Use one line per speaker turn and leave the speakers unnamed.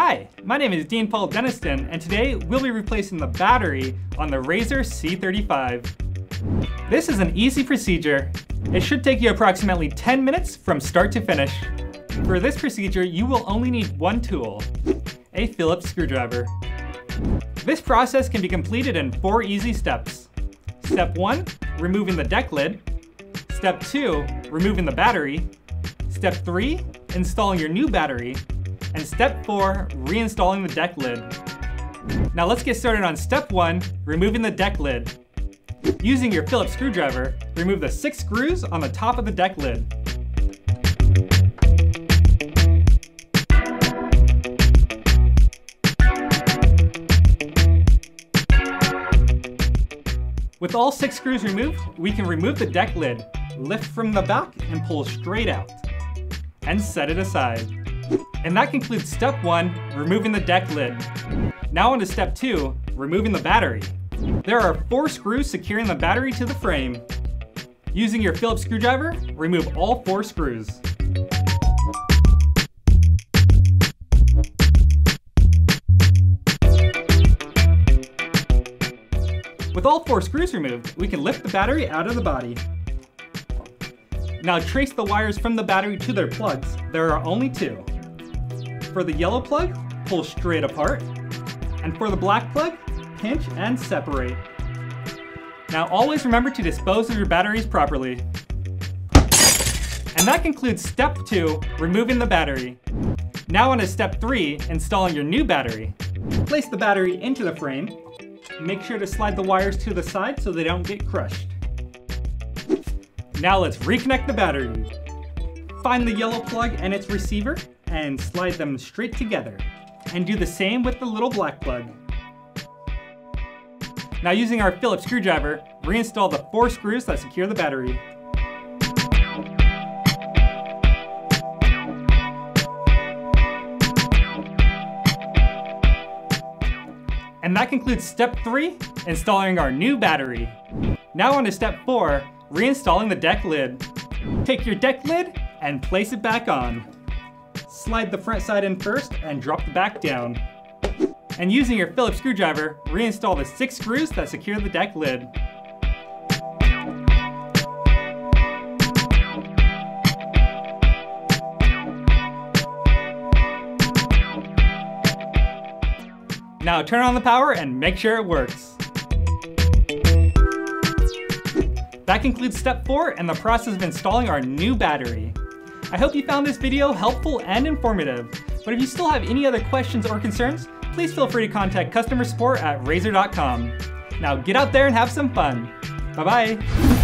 Hi, my name is Dean Paul Deniston, and today we'll be replacing the battery on the Razor C35. This is an easy procedure. It should take you approximately 10 minutes from start to finish. For this procedure, you will only need one tool, a Phillips screwdriver. This process can be completed in 4 easy steps. Step 1, removing the deck lid. Step 2, removing the battery. Step 3, installing your new battery. And step 4, reinstalling the deck lid. Now let's get started on step 1, removing the deck lid. Using your Phillips screwdriver, remove the 6 screws on the top of the deck lid. With all 6 screws removed, we can remove the deck lid, lift from the back and pull straight out, and set it aside. And that concludes step 1, removing the deck lid. Now on to step 2, removing the battery. There are 4 screws securing the battery to the frame. Using your Phillips screwdriver, remove all 4 screws. With all 4 screws removed, we can lift the battery out of the body. Now trace the wires from the battery to their plugs. There are only 2. For the yellow plug, pull straight apart. And for the black plug, pinch and separate. Now always remember to dispose of your batteries properly. And that concludes step 2, removing the battery. Now on to step 3, installing your new battery. Place the battery into the frame. Make sure to slide the wires to the side so they don't get crushed. Now let's reconnect the battery. Find the yellow plug and its receiver and slide them straight together. And do the same with the little black plug. Now using our Phillips screwdriver, reinstall the 4 screws that secure the battery. And that concludes step 3, installing our new battery. Now on to step 4, reinstalling the deck lid. Take your deck lid and place it back on. Slide the front side in first and drop the back down. And using your Phillips screwdriver, reinstall the 6 screws that secure the deck lid. Now turn on the power and make sure it works. That concludes step 4 and the process of installing our new battery. I hope you found this video helpful and informative, but if you still have any other questions or concerns, please feel free to contact customer support at razor.com. Now get out there and have some fun. Bye-bye.